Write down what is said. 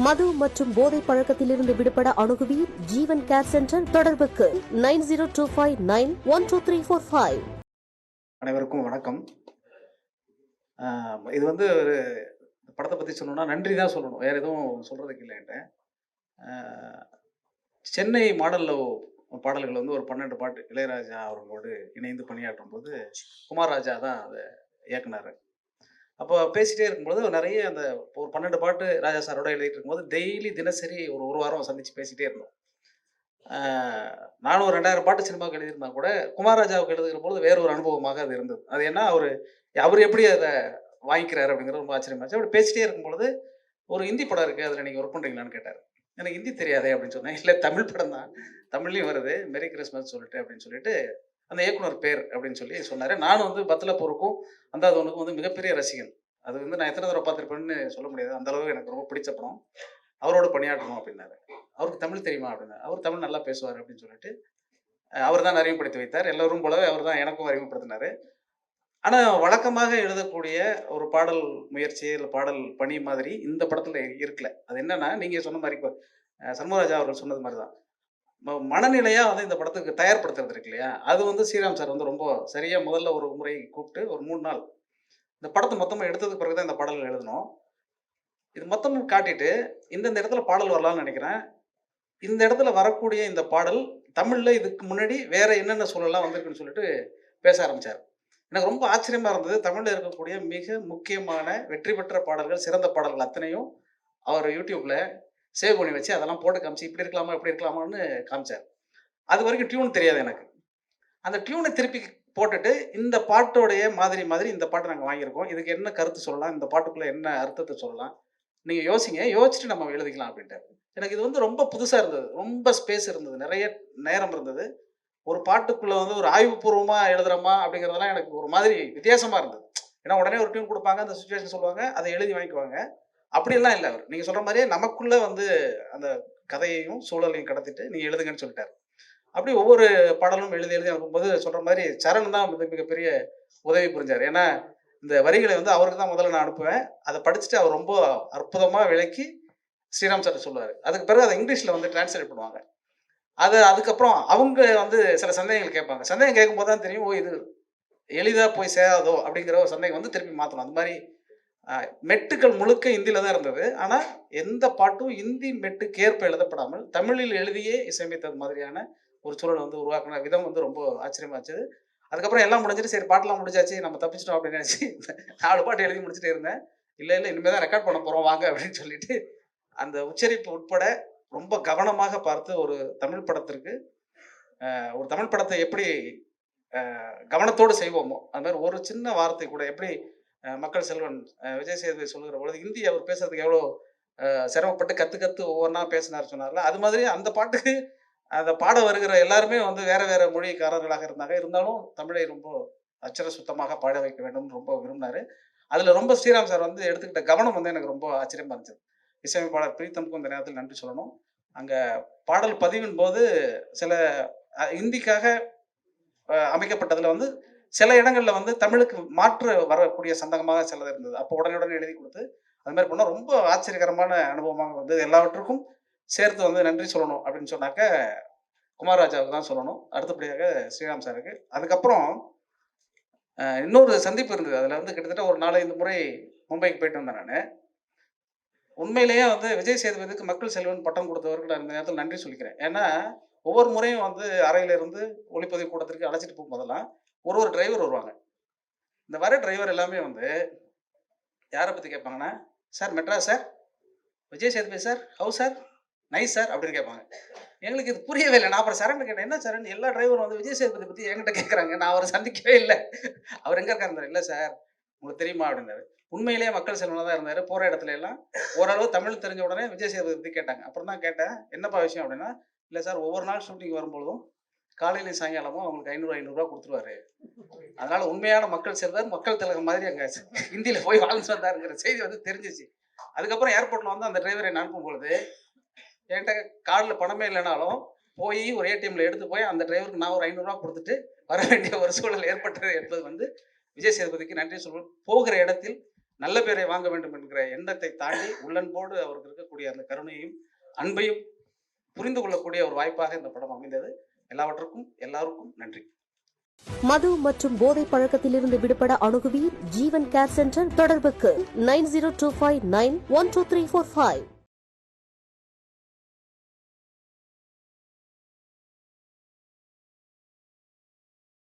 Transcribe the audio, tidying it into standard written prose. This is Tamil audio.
மது மற்றும் போதை பழக்கத்திலிருந்து விடுபட அணுகுவீர் ஜீவன் கேர் சென்டர். தொடர்புக்கு 9025912345. அனைவருக்கும் வணக்கம். இது வந்து ஒரு படத்தை பற்றி சொல்லணும்னா நன்றி தான் சொல்லணும், வேறு எதுவும் சொல்கிறதுக்கு இல்லை என்கிட்ட. சென்னை மாடல் லவ் பாடல்கள் வந்து ஒரு 12 பாட்டு இளையராஜா அவர்களோடு இணைந்து பணியாற்றும் போது குமார் ராஜா தான் அதை இயக்குனார். அப்போ பேசிகிட்டே இருக்கும்போது நிறைய அந்த ஒரு 12 பாட்டு ராஜா சாரோட எழுதிட்டு இருக்கும்போது டெய்லி தினசரி ஒரு வாரம் சந்தித்து பேசிகிட்டே இருந்தோம். நானும் ஒரு 2000 பாட்டு சினிமாவுக்கு எழுதியிருந்தா கூட குமார் ராஜாவுக்கு எழுதுகிற பொழுது வேறு ஒரு அனுபவமாக அது இருந்தது. அது என்ன, அவர் எப்படி அதை வாங்கிக்கிறாரு அப்படிங்கிறது ரொம்ப ஆச்சரியமாச்சு. அப்படி பேசிட்டே இருக்கும்பொழுது ஒரு ஹிந்தி படம் இருக்குது, அதில் நீங்கள் ஒர்க் பண்ணுறீங்களான்னு கேட்டார். எனக்கு ஹிந்தி தெரியாதே அப்படின்னு சொன்னேன். இல்லை, தமிழ் படம் தான், தமிழ்லையும் வருது, மெரி கிறிஸ்மஸ் சொல்லிட்டு அப்படின்னு சொல்லிட்டு அந்த இயக்குனர் பேர் அப்படின்னு சொல்லி சொன்னார். நானும் வந்து பத்லப்பூருக்கும் அந்தாதவனுக்கும் வந்து மிகப்பெரிய ரசிகன். அது வந்து நான் எத்தனை தடவை பார்த்துருப்பேன்னு சொல்ல முடியாது, அந்தளவுக்கு எனக்கு ரொம்ப பிடிச்ச படம். அவரோட பணியாற்றணும் அப்படின்னாரு. அவருக்கு தமிழ் தெரியுமா அப்படின்னா, அவர் தமிழ் நல்லா பேசுவார் அப்படின்னு சொல்லிட்டு அவர் தான் அறிமுகப்படுத்தி வைத்தார். எல்லோரும் போலவே அவர் தான் எனக்கும் அறிமுகப்படுத்தினார். ஆனால் வழக்கமாக எழுதக்கூடிய ஒரு பாடல் முயற்சி இல்லை பாடல் பணி மாதிரி இந்த படத்தில் இருக்கல. அது என்னன்னா, நீங்கள் சொன்ன மாதிரி இப்போ சண்முகராஜா அவர்கள் சொன்னது மாதிரி தான் மனநிலையாக வந்து இந்த படத்துக்கு தயார்படுத்துறது இருக்கு இல்லையா, அது வந்து ஸ்ரீராம் சார் வந்து ரொம்ப சரியாக முதல்ல ஒரு முறை கூப்பிட்டு ஒரு 3 நாள் இந்த படத்தை மொத்தமாக எடுத்ததுக்கு பிறகு தான் இந்த பாடல்கள் எழுதணும். இது மொத்தமும் காட்டிட்டு இந்தந்த இடத்துல பாடல் வரலாம்னு நினைக்கிறேன். இந்த இடத்துல வரக்கூடிய இந்த பாடல் தமிழில் இதுக்கு முன்னாடி வேற என்னென்ன சூழலாம் வந்திருக்குன்னு சொல்லிட்டு பேச ஆரம்பித்தார். எனக்கு ரொம்ப ஆச்சரியமாக இருந்தது. தமிழில் இருக்கக்கூடிய மிக முக்கியமான வெற்றி பெற்ற பாடல்கள், சிறந்த பாடல்கள் அத்தனையும் அவர் யூடியூப்பில் சேவ் பண்ணி வச்சு அதெல்லாம் போட்டு காமிச்சு இப்படி இருக்கலாமா இப்படி இருக்கலாமான்னு காமிச்சார். அது வரைக்கும் டியூன் தெரியாது எனக்கு. அந்த டியூனை திருப்பி போட்டுட்டு இந்த பாட்டோடைய மாதிரி இந்த பாட்டை நாங்கள் வாங்கியிருக்கோம், இதுக்கு என்ன கருத்து சொல்லலாம், இந்த பாட்டுக்குள்ளே என்ன அர்த்தத்தை சொல்லலாம், நீங்கள் யோசிங்க, யோசிச்சுட்டு நம்ம எழுதிக்கலாம் அப்படின்ட்டு. எனக்கு இது வந்து ரொம்ப புதுசாக இருந்தது, ரொம்ப ஸ்பேஸ் இருந்தது, நிறைய நேரம் இருந்தது. ஒரு பாட்டுக்குள்ளே வந்து ஒரு ஆய்வுபூர்வமாக எழுதுகிறோமா அப்படிங்கிறதெல்லாம் எனக்கு ஒரு மாதிரி வித்தியாசமாக இருந்தது. ஏன்னா உடனே ஒரு டியூன் கொடுப்பாங்க, அந்த சுச்சுவேஷன் சொல்லுவாங்க, அதை எழுதி வாங்கிக்குவாங்க. அப்படியெல்லாம் இல்லை. அவர் நீங்கள் சொல்கிற மாதிரியே நமக்குள்ளே வந்து அந்த கதையையும் சூழலையும் கடத்திட்டு நீங்கள் எழுதுங்கன்னு சொல்லிட்டார். அப்படி ஒவ்வொரு பாடலும் எழுதி அனுப்பும்போது சொல்கிற மாதிரி சரண் தான் மிகப்பெரிய உதவி புரிஞ்சார். ஏன்னா இந்த வரிகளை வந்து அவருக்கு தான் முதல்ல நான் அனுப்புவேன், அதை படிச்சுட்டு அவர் ரொம்ப அற்புதமாக விளக்கி ஸ்ரீராம் சார் சொல்லுவார். அதுக்கு பிறகு அதை இங்கிலீஷில் வந்து டிரான்ஸ்லேட் பண்ணுவாங்க. அதுக்கப்புறம் அவங்க வந்து சில சந்தேகங்கள் கேட்பாங்க. சந்தேகம் கேட்கும்போது தான் தெரியும், இது எளிதாக போய் சேராதோ அப்படிங்கிற ஒரு சந்தேகம் வந்து திருப்பி மாற்றணும். அந்த மாதிரி மெட்டுக்கள் முழுக்க இந்தியில் தான் இருந்தது. ஆனால் எந்த பாட்டும் இந்தி மெட்டுக்கு ஏற்ப எழுதப்படாமல் தமிழில் எழுதியே இசையமைத்தது மாதிரியான ஒரு சூழல் வந்து உருவாக்கின விதம் வந்து ரொம்ப ஆச்சரியமாச்சு. அதுக்கப்புறம் எல்லாம் முடிஞ்சிட்டு சரி பாட்டெலாம் முடிஞ்சாச்சு நம்ம தப்பிச்சிட்டோம் அப்படின்னு நினச்சி 4 பாட்டு எழுதி முடிச்சுட்டே இருந்தேன். இல்லை இனிமேல் தான் ரெக்கார்ட் பண்ண போகிறோம் வாங்க அப்படின்னு சொல்லிட்டு அந்த உச்சரிப்பு உட்பட ரொம்ப கவனமாக பார்த்து ஒரு தமிழ் படத்திற்கு ஒரு தமிழ் படத்தை எப்படி கவனத்தோடு செய்வோமோ அது மாதிரி ஒரு சின்ன வார்த்தை கூட எப்படி மக்கள் செல்வன் விஜய் சேதுபதி சொல்லுகிற பொழுது ஹிந்தி அவர் பேசுறதுக்கு எவ்வளோ சிரமப்பட்டு கற்று ஒவ்வொன்றா பேசினார் சொன்னார்ல, அது மாதிரி அந்த பாட்டுக்கு அதை பாட வருகிற எல்லாருமே வந்து வேற வேற மொழிக்காரர்களாக இருந்தாலும் தமிழை ரொம்ப அச்சர சுத்தமாக பாட வைக்க வேண்டும் ரொம்ப விரும்பினார். அதில் ரொம்ப ஸ்ரீராம் சார் வந்து எடுத்துக்கிட்ட கவனம் வந்து எனக்கு ரொம்ப ஆச்சரியமாக இருந்துச்சு. இசையமைப்பாளர் பிரீத்தமுக்கும் இந்த நேரத்தில் நன்றி சொல்லணும். அங்கே பாடல் பதிவின் போது சில இந்திக்காக அமைக்கப்பட்டதில் வந்து சில இடங்களில் வந்து தமிழுக்கு மாற்று வரக்கூடிய சந்தகமாக சிலது இருந்தது. அப்போ உடனே எழுதி கொடுத்து அது மாதிரி பண்ணால் ரொம்ப ஆச்சரியகரமான அனுபவமாக வந்தது. எல்லாவற்றுக்கும் சேர்த்து வந்து நன்றி சொல்லணும் அப்படின்னு சொன்னாக்க குமார் ராஜாவுக்கு தான் சொல்லணும், அடுத்தபடியாக ஸ்ரீராம் சாருக்கு. அதுக்கப்புறம் இன்னொரு சந்திப்பு இருந்தது. அதில் வந்து கிட்டத்தட்ட ஒரு 4-5 முறை மும்பைக்கு போயிட்டு வந்தேன் நான். உண்மையிலேயே வந்து விஜய் சேதுபதிக்கு மக்கள் செல்வன் பட்டம் கொடுத்தவருக்கு நான் இந்த நேரத்தில் நன்றி சொல்லிக்கிறேன். ஏன்னா ஒவ்வொரு முறையும் வந்து அறையிலிருந்து ஒளிப்பதிவு கூடத்திற்கு அழைச்சிட்டு போகும்போதெல்லாம் ஒரு டிரைவர் வருவாங்க. இந்த வர டிரைவர் எல்லாமே வந்து யாரை பற்றி கேட்பாங்கன்னா, sir Madras sir, Vijay Sethupathi sir, how sir, nice sir அப்படின்னு கேட்பாங்க. எங்களுக்கு இது புரியவே இல்லை. நான் அப்புறம் சரண் கேட்டேன், என்ன சரண் எல்லா டிரைவரும் வந்து விஜய் சேதுபதி பற்றி என்கிட்ட கேட்குறாங்க, நான் அவரை சந்திக்கவே இல்லை, அவர் எங்கே இருக்காரு? இல்லை சார் உங்களுக்கு தெரியுமா அப்படின்னாரு. உண்மையிலேயே மக்கள் செல்வனாக தான் இருந்தார். போகிற இடத்துல எல்லாம் ஓரளவு தமிழ் தெரிஞ்ச உடனே விஜய் சேதுபதி பற்றி கேட்டாங்க. அப்புறம் தான் கேட்டேன், என்னப்பா விஷயம் அப்படின்னா, இல்லை சார் ஒவ்வொரு நாள் ஷூட்டிங் வரும்பொழுதும் காலையிலையும் சாயங்காலமும் அவங்களுக்கு 500 கொடுத்துருவாரு, அதனால உண்மையான மக்கள் செல்வர் மக்கள் திலகம் மாதிரி அங்கே ஹிந்தியில் போய் வாழ்ந்து வந்தாருங்கிற செய்தி வந்து தெரிஞ்சிச்சு. அதுக்கப்புறம் ஏர்போர்ட்டில் வந்து அந்த டிரைவரை அனுப்பும் பொழுது என்கிட்ட கார்டில் பணமே இல்லைனாலும் போய் ஒரு ஏடிஎம்ல எடுத்து போய் அந்த டிரைவருக்கு நான் ஒரு 500 கொடுத்துட்டு வர வேண்டிய ஒரு சூழல் ஏற்பட்டது என்பது வந்து விஜய் சேதுபதிக்கு நன்றி சொல்வேன். போகிற இடத்தில் நல்ல பேரை வாங்க வேண்டும் என்கிற எண்ணத்தை தாண்டி உள்ளன்போடு அவருக்கு இருக்கக்கூடிய அந்த கருணையும் அன்பையும் புரிந்து கொள்ளக்கூடிய ஒரு வாய்ப்பாக இந்த படம் அமைந்தது. எல்லாவற்றுக்கும் எல்லாருக்கும் நன்றி. மது மற்றும் போதை பழக்கத்திலிருந்து விடுபட அணுகுவீர் ஜீவன் கேர் சென்டர். தொடர்புக்கு 9025912345.